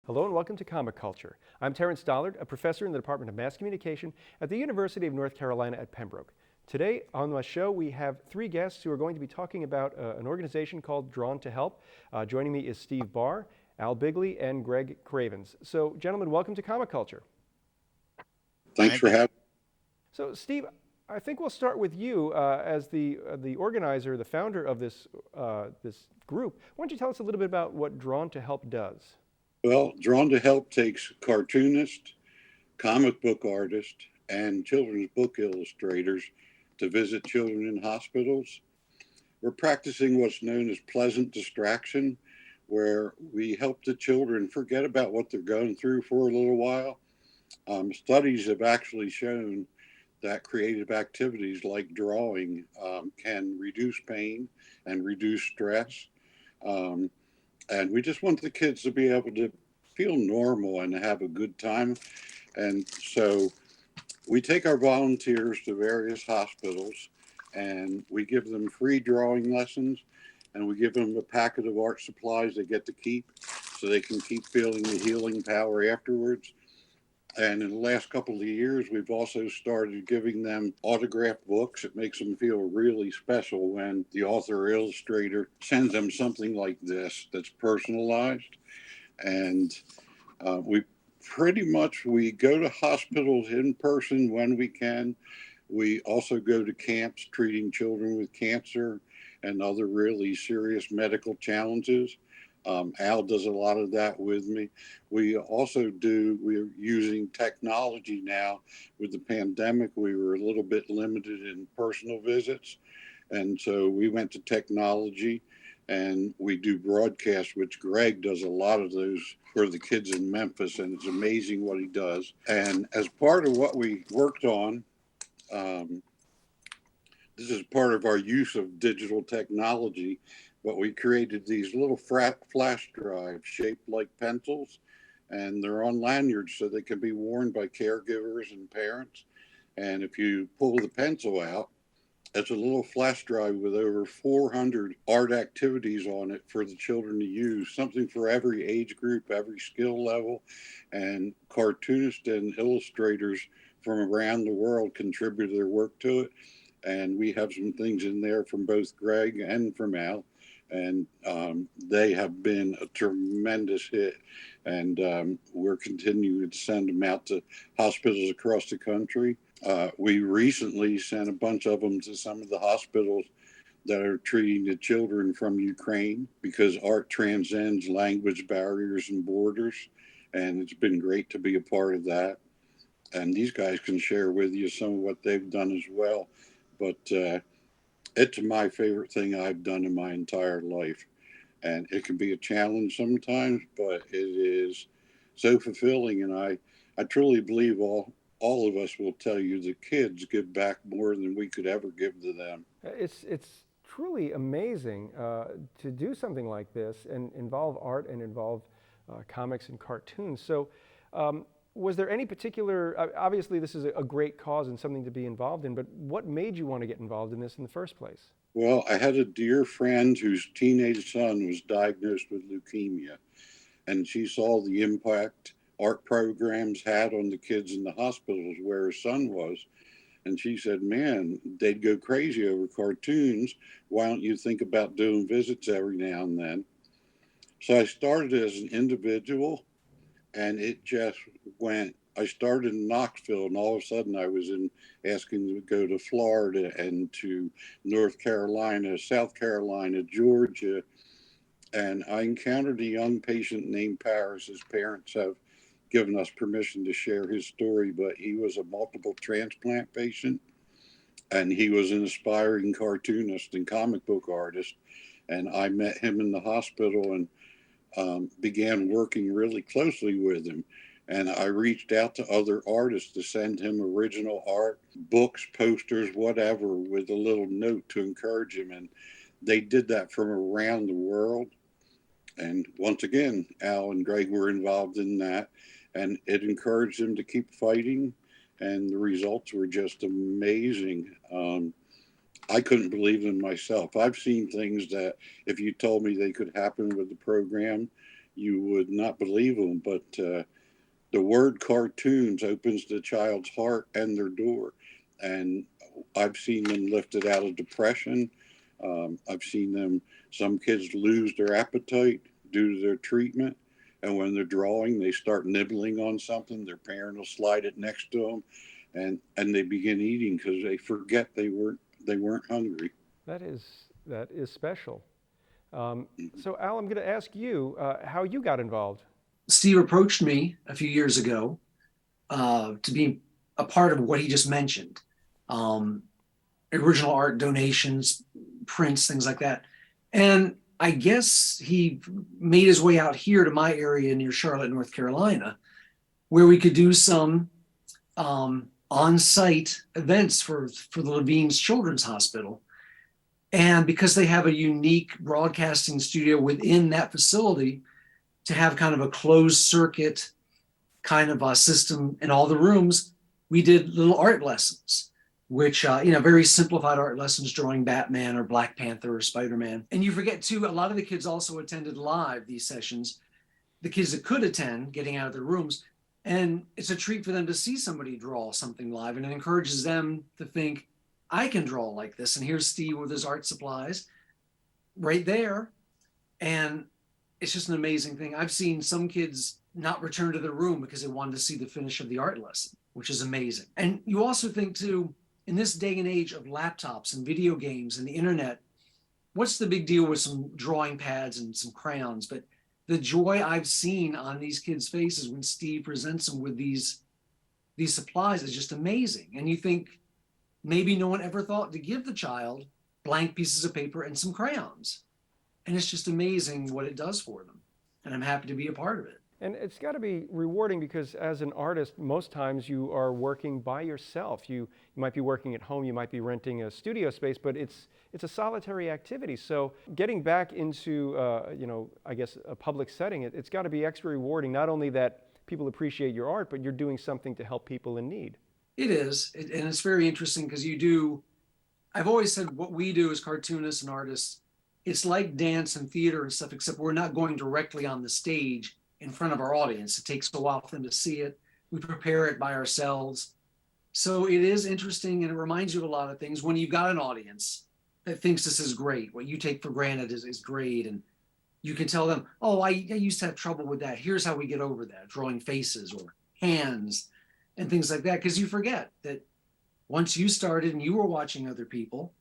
Hello and welcome to Comic Culture. I'm Terrence Dollard, a professor in the Department of Mass Communication at the University of North Carolina at Pembroke. Today on my show we have three guests who are going to be talking about an organization called Drawn to Help. Joining me is Steve Barr, Al Bigley, and Greg Cravens. So gentlemen, welcome to Comic Culture. Thanks for having me. So Steve, I think we'll start with you as the organizer, the founder of this group. Why don't you tell us a little bit about what Drawn to Help does? Well, Drawn to Help takes cartoonists, comic book artists, and children's book illustrators to visit children in hospitals. We're practicing what's known as pleasant distraction, where we help the children forget about what they're going through for a little while. Studies have actually shown that creative activities like drawing can reduce pain and reduce stress. Um, and we just want the kids to be able to feel normal and have a good time. And so we take our volunteers to various hospitals and we give them free drawing lessons and we give them a packet of art supplies they get to keep so they can keep feeling the healing power afterwards. And in the last couple of years, we've also started giving them autographed books. It makes them feel really special when the author or illustrator sends them something like this that's personalized. And we we go to hospitals in person when we can. We also go to camps treating children with cancer and other really serious medical challenges. Al does a lot of that with me. We're using technology now. With the pandemic, we were a little bit limited in personal visits. And so we went to technology and we do broadcasts, which Greg does a lot of those for the kids in Memphis. And it's amazing what he does. And as part of what we worked on, um, this is part of our use of digital technology, but we created these little flash drives shaped like pencils, and they're on lanyards so they can be worn by caregivers and parents. And if you pull the pencil out, it's a little flash drive with over 400 art activities on it for the children to use, something for every age group, every skill level. And cartoonists and illustrators from around the world contribute their work to it. And we have some things in there from both Greg and from Al. And they have been a tremendous hit. And we're continuing to send them out to hospitals across the country. We recently sent a bunch of them to some of the hospitals that are treating the children from Ukraine because art transcends language barriers and borders. And it's been great to be a part of that. And these guys can share with you some of what they've done as well. But it's my favorite thing I've done in my entire life. And it can be a challenge sometimes, but it is so fulfilling. And I truly believe all of us will tell you the kids give back more than we could ever give to them. It's truly amazing to do something like this and involve art and involve comics and cartoons. So, was there any particular? Obviously, this is a great cause and something to be involved in. But what made you want to get involved in this in the first place? Well, I had a dear friend whose teenage son was diagnosed with leukemia, and she saw the impact art programs had on the kids in the hospitals where her son was. And she said, man, they'd go crazy over cartoons. Why don't you think about doing visits every now and then? So I started as an individual and it just went. I started in Knoxville, and all of a sudden I was in asking to go to Florida and to North Carolina, South Carolina, Georgia, and I encountered a young patient named Paris. His parents have given us permission to share his story, but he was a multiple transplant patient, and he was an aspiring cartoonist and comic book artist. And I met him in the hospital and began working really closely with him. And I reached out to other artists to send him original art, books, posters, whatever, with a little note to encourage him. And they did that from around the world. And once again, Al and Greg were involved in that. And it encouraged them to keep fighting. And the results were just amazing. I couldn't believe them myself. I've seen things that if you told me they could happen with the program, You would not believe them, but the word cartoons opens the child's heart and their door. And I've seen them lifted out of depression. I've seen them, some kids lose their appetite due to their treatment. And when they're drawing, they start nibbling on something. Their parent will slide it next to them, and they begin eating because they forget they weren't hungry. That is special. So Al, I'm going to ask you how you got involved. Steve approached me a few years ago to be a part of what he just mentioned. Um, Original art donations, prints, things like that. And I guess he made his way out here to my area near Charlotte, North Carolina, where we could do some on-site events for the Levine's Children's Hospital. And because they have a unique broadcasting studio within that facility, to have kind of a closed circuit kind of a system in all the rooms, we did little art lessons, which, very simplified art lessons, drawing Batman or Black Panther or Spider-Man. And you forget too, a lot of the kids also attended live these sessions, the kids that could attend, getting out of their rooms. And it's a treat for them to see somebody draw something live, and it encourages them to think, I can draw like this. And here's Steve with his art supplies right there. And it's just an amazing thing. I've seen some kids not return to their room because they wanted to see the finish of the art lesson, which is amazing. And you also think too, in this day and age of laptops and video games and the internet, what's the big deal with some drawing pads and some crayons? But the joy I've seen on these kids' faces when Steve presents them with these supplies is just amazing. And you think maybe no one ever thought to give the child blank pieces of paper and some crayons. And it's just amazing what it does for them. And I'm happy to be a part of it. And it's got to be rewarding because as an artist, most times you are working by yourself. You might be working at home, you might be renting a studio space, but it's a solitary activity. So getting back into, I guess, a public setting, it's got to be extra rewarding, not only that people appreciate your art, but you're doing something to help people in need. It is. And it's very interesting because I've always said what we do as cartoonists and artists, it's like dance and theater and stuff, except we're not going directly on the stage in front of our audience. It takes a while for them to see it. We prepare it by ourselves. So it is interesting, and it reminds you of a lot of things when you've got an audience that thinks this is great. What you take for granted is great. And you can tell them, oh, I used to have trouble with that. Here's how we get over that, drawing faces or hands and things like that. Because you forget that once you started and you were watching other people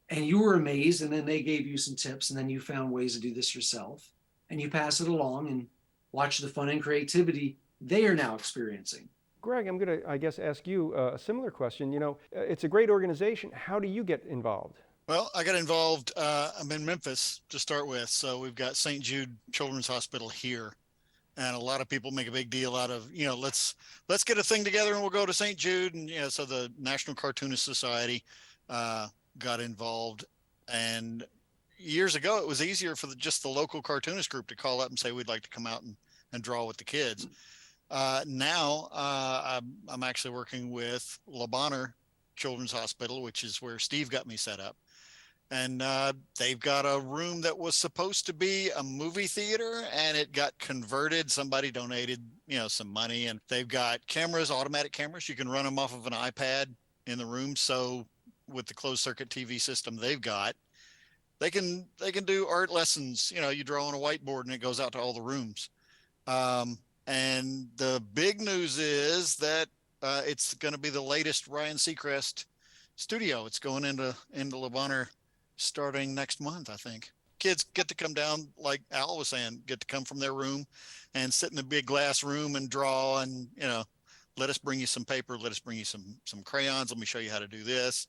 and you were amazed, and then they gave you some tips, and then you found ways to do this yourself, and you pass it along and watch the fun and creativity they are now experiencing. Greg, I'm going to, I guess, ask you a similar question. It's a great organization. How do you get involved? Well, I got involved. I'm in Memphis to start with. So we've got St. Jude Children's Hospital here. And a lot of people make a big deal out of, let's get a thing together and we'll go to St. Jude. And, so the National Cartoonist Society got involved. And years ago, it was easier for just the local cartoonist group to call up and say, we'd like to come out and draw with the kids. Now I'm actually working with Le Bonheur Children's Hospital, which is where Steve got me set up. And they've got a room that was supposed to be a movie theater, and it got converted. Somebody donated, some money, and they've got cameras, automatic cameras. You can run them off of an iPad in the room. So with the closed circuit TV system they've got, they can do art lessons. You draw on a whiteboard and it goes out to all the rooms. And the big news is that it's going to be the latest Ryan Seacrest studio. It's going into Le Bonheur starting next month, I think. Kids get to come down, like Al was saying, get to come from their room and sit in a big glass room and draw, and let us bring you some paper, let us bring you some crayons, let me show you how to do this.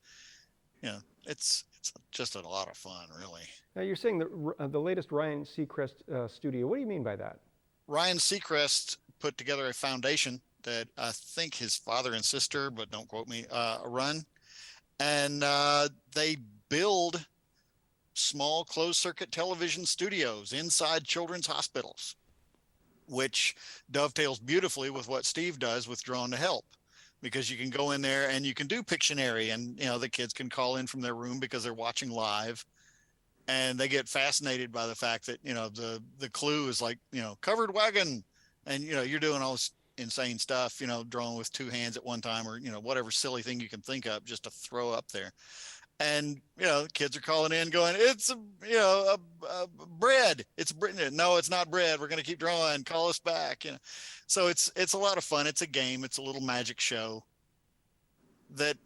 It's just a lot of fun, really. Now you're saying the latest Ryan Seacrest studio. What do you mean by that? Ryan Seacrest put together a foundation that I think his father and sister, but don't quote me, run. And they build small closed circuit television studios inside children's hospitals, which dovetails beautifully with what Steve does with Drawn to Help, because you can go in there and you can do Pictionary, and the kids can call in from their room because they're watching live, and they get fascinated by the fact that, the clue is like, covered wagon, and, you're doing all this insane stuff, drawing with two hands at one time, or, whatever silly thing you can think of just to throw up there. And, kids are calling in going, it's a bread. It's bread. No, it's not bread. We're going to keep drawing. Call us back. So it's a lot of fun. It's a game. It's a little magic show that,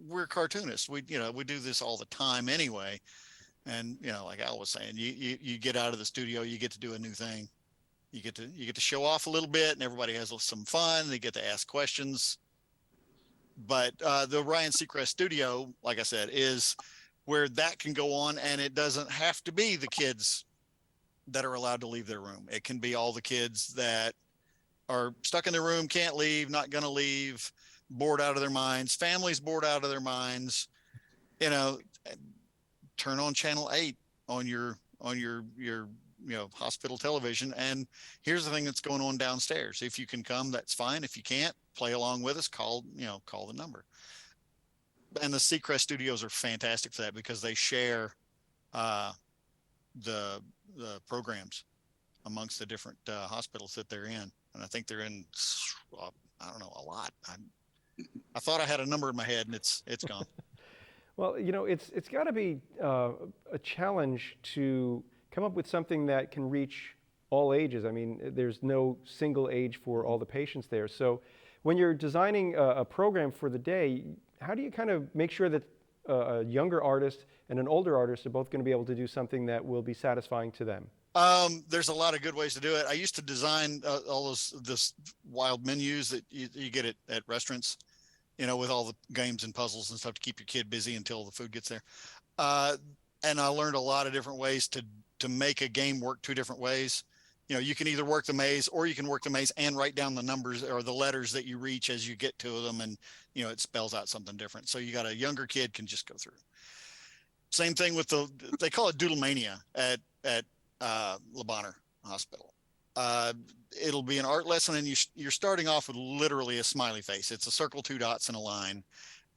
we're cartoonists. We do this all the time anyway. And, like Al was saying, you get out of the studio, you get to do a new thing. You get to show off a little bit, and everybody has some fun. They get to ask questions. But the Ryan Seacrest studio, like I said, is where that can go on, and it doesn't have to be the kids that are allowed to leave their room. It can be all the kids that are stuck in their room, can't leave, not going to leave, bored out of their minds, families bored out of their minds. Turn on channel 8 on your hospital television, and here's the thing that's going on downstairs. If you can come, that's fine. If you can't, play along with us, call the number. And the Seacrest studios are fantastic for that, because they share the programs amongst the different hospitals that they're in. And I think they're in, I don't know, a lot. I thought I had a number in my head, and it's gone. Well, it's got to be a challenge to come up with something that can reach all ages. I mean, there's no single age for all the patients there. So when you're designing a program for the day, how do you kind of make sure that a younger artist and an older artist are both going to be able to do something that will be satisfying to them? There's a lot of good ways to do it. I used to design all this wild menus that you get at restaurants, with all the games and puzzles and stuff to keep your kid busy until the food gets there. And I learned a lot of different ways to make a game work two different ways. You can either work the maze, or you can work the maze and write down the numbers or the letters that you reach as you get to them. And, it spells out something different. So you got a younger kid can just go through. Same thing with they call it Doodle Mania at Le Bonheur Hospital. It'll be an art lesson, and you're starting off with literally a smiley face. It's a circle, two dots, and a line.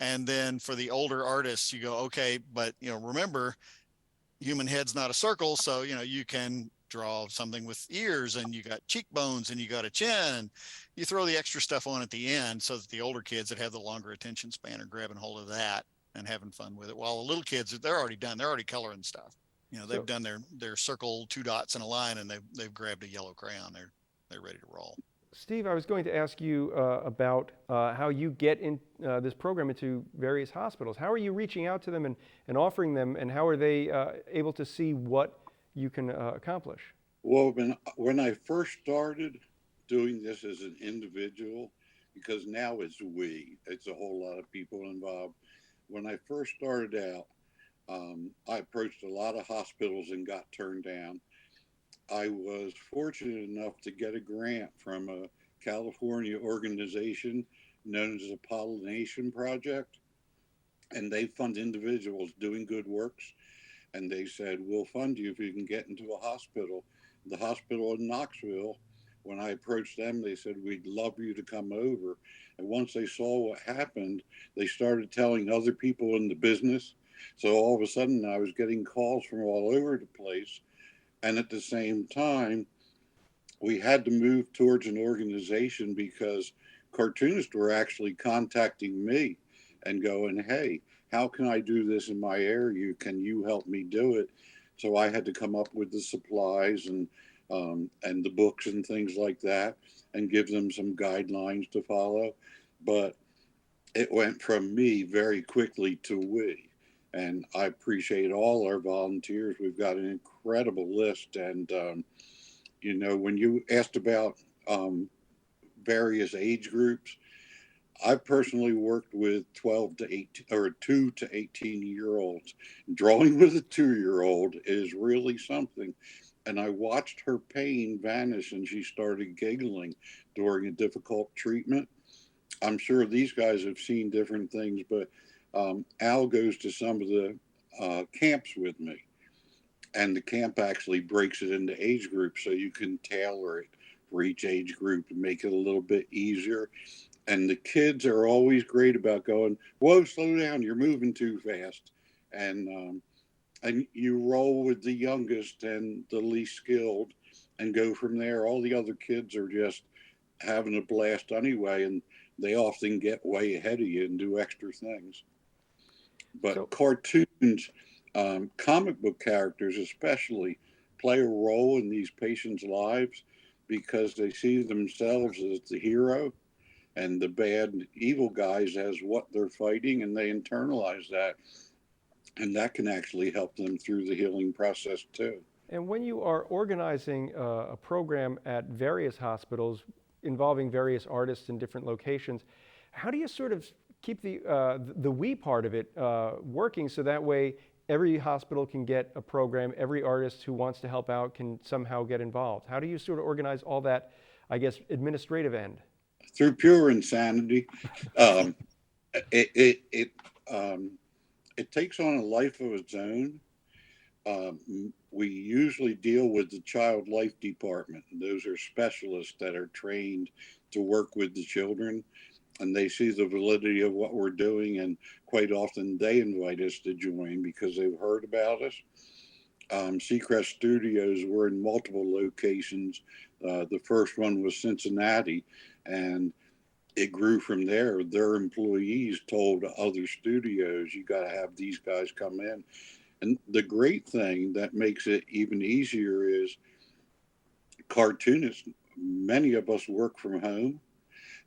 And then for the older artists, you go, okay, but remember, human head's not a circle. So, you can draw something with ears, and you got cheekbones, and you got a chin, and you throw the extra stuff on at the end so that the older kids that have the longer attention span are grabbing hold of that and having fun with it. While the little kids, they're already done. They're already coloring stuff. They've done their circle, two dots, and a line, and they've grabbed a yellow crayon. They're ready to roll. Steve, I was going to ask you about how you get in this program into various hospitals. How are you reaching out to them and offering them, and how are they able to see what you can accomplish? Well, when I first started doing this as an individual, because now it's a whole lot of people involved. When I first started out, I approached a lot of hospitals and got turned down. I was fortunate enough to get a grant from a California organization known as the Pollination Project, and they fund individuals doing good works. And they said, we'll fund you if you can get into a hospital. The hospital in Knoxville, when I approached them, they said, we'd love you to come over. And once they saw what happened, they started telling other people in the business. So all of a sudden, I was getting calls from all over the place. And at the same time, we had to move towards an organization, because cartoonists were actually contacting me and going, hey, how can I do this in my area? Can you help me do it? So I had to come up with the supplies and the books and things like that, and give them some guidelines to follow. But it went from me very quickly to we. And I appreciate all our volunteers. We've got an incredible list. And, when you asked about various age groups, I've personally worked with 12 to 18 or 2 to 18-year-olds. Drawing with a 2-year-old is really something. And I watched her pain vanish, and she started giggling during a difficult treatment. I'm sure these guys have seen different things, but Al goes to some of the camps with me. And the camp actually breaks it into age groups, so you can tailor it for each age group and make it a little bit easier. And the kids are always great about going, whoa, slow down, you're moving too fast. And and you roll with the youngest and the least skilled and go from there. All the other kids are just having a blast anyway, and they often get way ahead of you and do extra things. So But cartoons, comic book characters especially, play a role in these patients' lives because they see themselves as the hero and the bad evil guys as what they're fighting, and they internalize that, and that can actually help them through the healing process too. and when you are organizing a program at various hospitals involving various artists in different locations, how do you sort of keep the we part of it working so that way every hospital can get a program, every artist who wants to help out can somehow get involved? How do you sort of organize all that, I guess, administrative end? Through pure insanity. um, it it it, um, it takes on a life of its own. We usually deal with the child life department. Those are specialists that are trained to work with the children, and they see the validity of what we're doing, and quite often they invite us to join because they've heard about us. Seacrest Studios were in multiple locations. The first one was Cincinnati, and it grew from there. Their employees told other studios, you got to have these guys come in. And the great thing that makes it even easier is cartoonists, many of us work from home.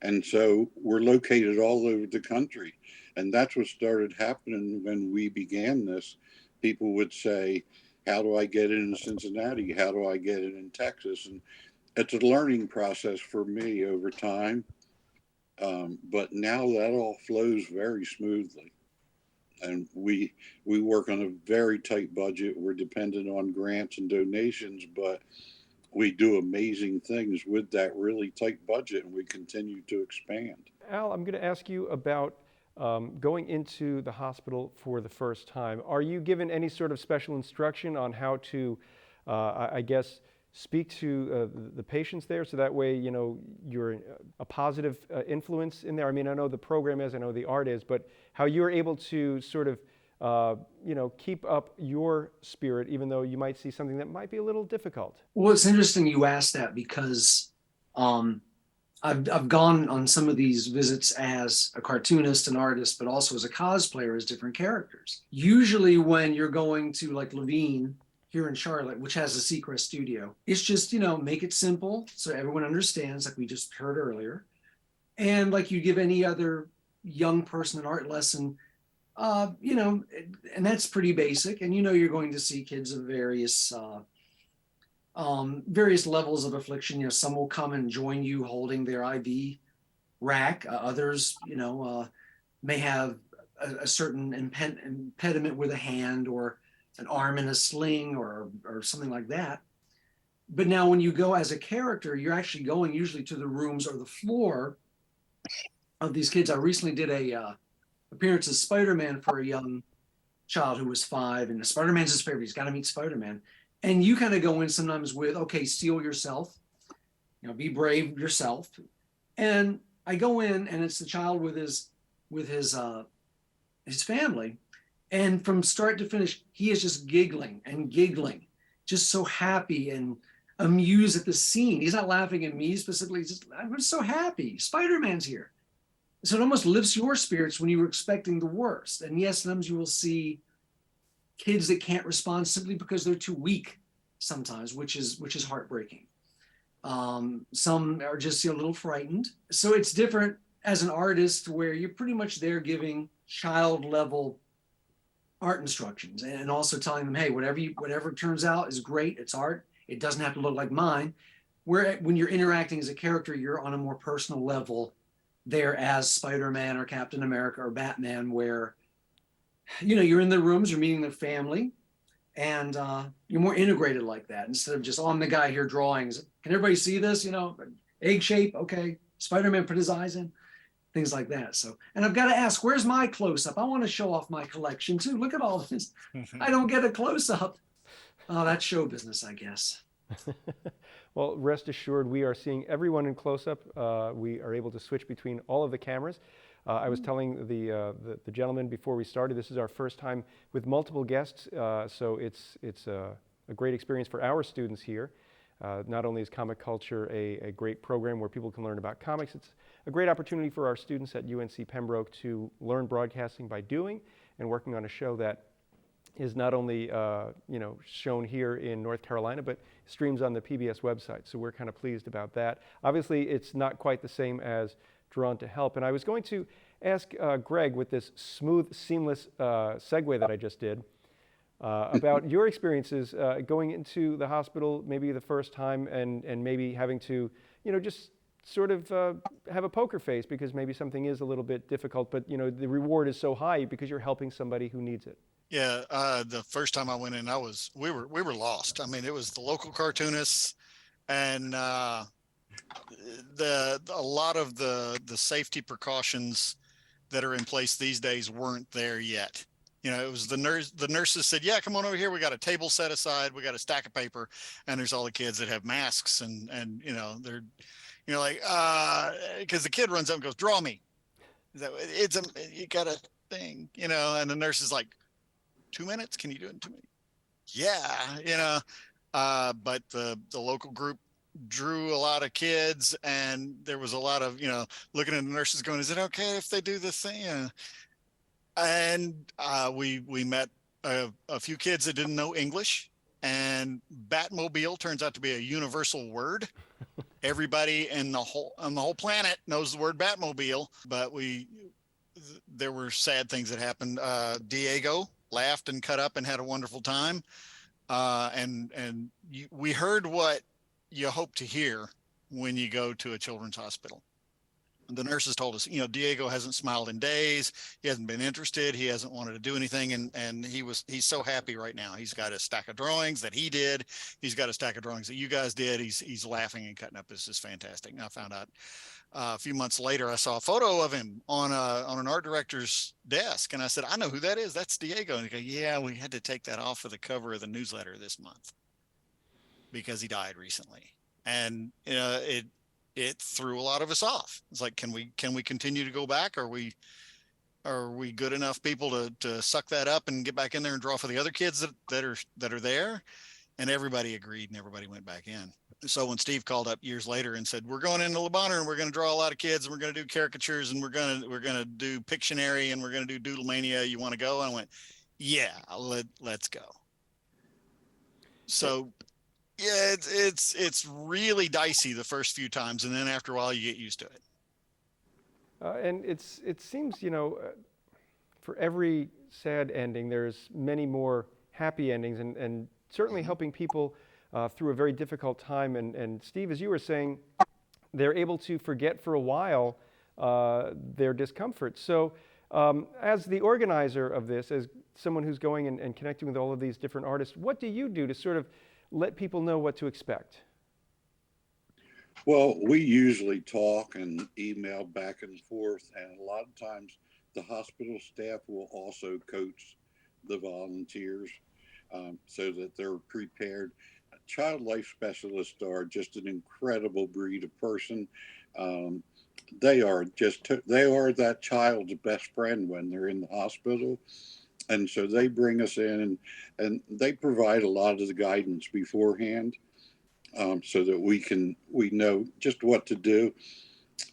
And so we're located all over the country. And that's what started happening when we began this. People would say, how do I get in Cincinnati? How do I get in Texas? And it's a learning process for me over time. But now that all flows very smoothly. And we work on a very tight budget. We're dependent on grants and donations, but we do amazing things with that really tight budget, and we continue to expand. Al, I'm going to ask you about going into the hospital for the first time. Are you given any sort of special instruction on how to, I guess, speak to the patients there, so that way, you know, you're a positive influence in there? I mean, I know the program is, I know the art is, but how you're able to sort of, you know, keep up your spirit, even though you might see something that might be a little difficult. Well, it's interesting you asked that because um, I've gone on some of these visits as a cartoonist and artist, but also as a cosplayer as different characters. Usually when you're going to like Levine here in Charlotte, which has a Seacrest studio, it's just, you know, make it simple so everyone understands, like we just heard earlier. And like you give any other young person an art lesson, you know, and that's pretty basic. And you know, you're going to see kids of various levels of affliction. You know, some will come and join you holding their IV rack. Others, you know, may have a certain impediment with a hand or an arm in a sling or something like that. But now when you go as a character, you're actually going usually to the rooms or the floor of these kids. I recently did a appearance as Spider-Man for a young child who was 5, and Spider-Man's his favorite. He's got to meet Spider-Man. And you kind of go in sometimes with, okay, steel yourself, you know, be brave yourself. And I go in and it's the child with his family. And from start to finish, he is just giggling and giggling, just so happy and amused at the scene. He's not laughing at me specifically. He's just, I'm so happy. Spider-Man's here. So it almost lifts your spirits when you were expecting the worst. And yes, sometimes you will see kids that can't respond simply because they're too weak sometimes, which is heartbreaking. Some are just a little frightened. So it's different as an artist where you're pretty much there giving child level art instructions and also telling them, hey, whatever turns out is great. It's art. It doesn't have to look like mine. Where when you're interacting as a character, you're on a more personal level there as Spider-Man or Captain America or Batman, where, you know, you're in the rooms, you're meeting their family, and you're more integrated like that instead of just, oh, I'm the guy here drawing. Can everybody see this? You know, egg shape. Okay. Spider-Man put his eyes in, things like that. So, and I've got to ask, where's my close-up? I want to show off my collection too. Look at all this. I don't get a close-up. Oh, that's show business, I guess. Well, rest assured, we are seeing everyone in close-up. We are able to switch between all of the cameras. I was telling the gentleman before we started, this is our first time with multiple guests, so it's a great experience for our students here. Not only is Comic Culture a great program where people can learn about comics, it's a great opportunity for our students at UNC Pembroke to learn broadcasting by doing and working on a show that is not only shown here in North Carolina, but streams on the PBS website. So we're kind of pleased about that. Obviously, it's not quite the same as Drawn to Help. And I was going to ask Greg, with this smooth, seamless segue that I just did, about your experiences going into the hospital, maybe the first time, and maybe having to, just sort of have a poker face because maybe something is a little bit difficult, but the reward is so high because you're helping somebody who needs it. Yeah, the first time I went in, we were lost. I mean, it was the local cartoonists, and a lot of the safety precautions that are in place these days weren't there yet. It was the nurses said, yeah, come on over here. We got a table set aside. We got a stack of paper, and there's all the kids that have masks, and they're, like, because the kid runs up and goes, draw me. You got a thing, and the nurse is like, 2 minutes? Can you do it in 2 minutes? Yeah, but the local group drew a lot of kids, and there was a lot of, looking at the nurses going, is it okay if they do this thing? And we met a few kids that didn't know English, and Batmobile turns out to be a universal word. Everybody on the whole planet knows the word Batmobile, but there were sad things that happened. Diego laughed and cut up and had a wonderful time. We heard what you hope to hear when you go to a children's hospital. The nurses told us, Diego hasn't smiled in days. He hasn't been interested. He hasn't wanted to do anything. And he's so happy right now. He's got a stack of drawings that he did. He's got a stack of drawings that you guys did. He's laughing and cutting up. This is fantastic. And I found out a few months later, I saw a photo of him on an art director's desk. And I said, I know who that is. That's Diego. And he goes, yeah, we had to take that off of the cover of the newsletter this month because he died recently. And, it threw a lot of us off. It's like, can we continue to go back? Are we good enough people to suck that up and get back in there and draw for the other kids that are there? And everybody agreed, and everybody went back in. So when Steve called up years later and said, we're going into Le Bonheur and we're going to draw a lot of kids and we're going to do caricatures and we're going to do Pictionary and we're going to do Doodlemania, you want to go? And I went, yeah, let's go. So yeah, it's really dicey the first few times, and then after a while you get used to it. And it seems, for every sad ending, there's many more happy endings, and certainly helping people through a very difficult time. And Steve, as you were saying, they're able to forget for a while their discomfort. So as the organizer of this, as someone who's going and connecting with all of these different artists, what do you do to sort of let people know what to expect? Well, we usually talk and email back and forth, and a lot of times the hospital staff will also coach the volunteers so that they're prepared. Child life specialists are just an incredible breed of person. They are that child's best friend when they're in the hospital. And so they bring us in and they provide a lot of the guidance beforehand so that we know just what to do.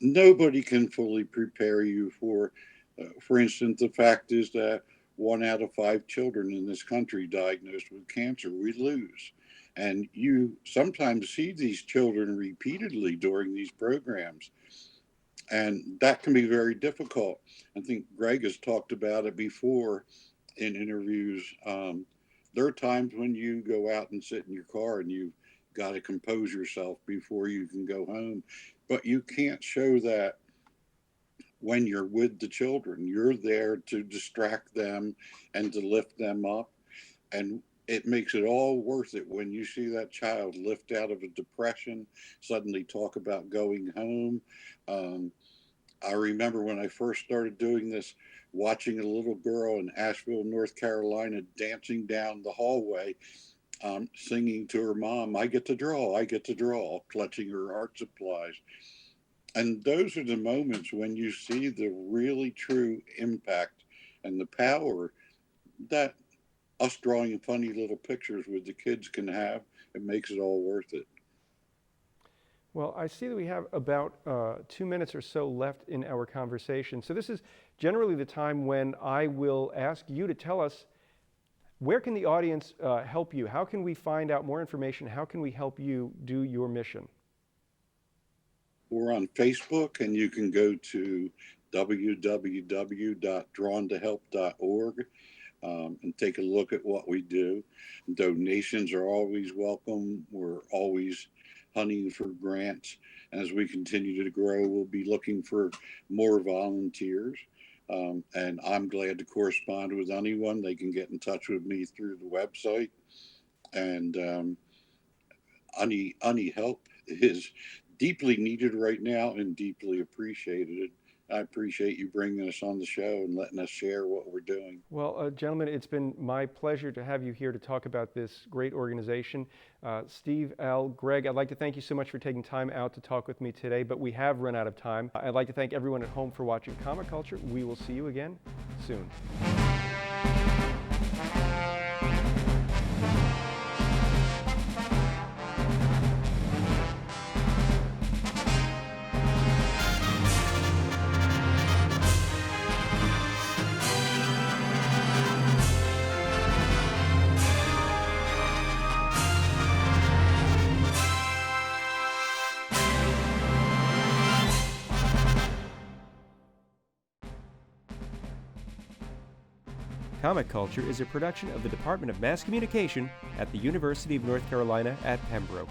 Nobody can fully prepare you for instance, the fact is that 1 out of 5 children in this country diagnosed with cancer, we lose. And you sometimes see these children repeatedly during these programs. And that can be very difficult. I think Greg has talked about it before in interviews. There are times when you go out and sit in your car and you've got to compose yourself before you can go home. But you can't show that when you're with the children. You're there to distract them and to lift them up. And it makes it all worth it when you see that child lift out of a depression, suddenly talk about going home. I remember when I first started doing this, watching a little girl in Asheville, North Carolina, dancing down the hallway, singing to her mom, I get to draw, clutching her art supplies. And those are the moments when you see the really true impact and the power that us drawing funny little pictures with the kids can have. It makes it all worth it. Well, I see that we have about 2 minutes or so left in our conversation. So this is generally the time when I will ask you to tell us, where can the audience help you? How can we find out more information? How can we help you do your mission? We're on Facebook, and you can go to www.drawntohelp.org and take a look at what we do. Donations are always welcome. We're always hunting for grants. As we continue to grow, we'll be looking for more volunteers. And I'm glad to correspond with anyone. They can get in touch with me through the website. And any help is deeply needed right now and deeply appreciated. I appreciate you bringing us on the show and letting us share what we're doing. Well, gentlemen, it's been my pleasure to have you here to talk about this great organization. Steve, Al, Greg, I'd like to thank you so much for taking time out to talk with me today, but we have run out of time. I'd like to thank everyone at home for watching Comic Culture. We will see you again soon. Comic Culture is a production of the Department of Mass Communication at the University of North Carolina at Pembroke.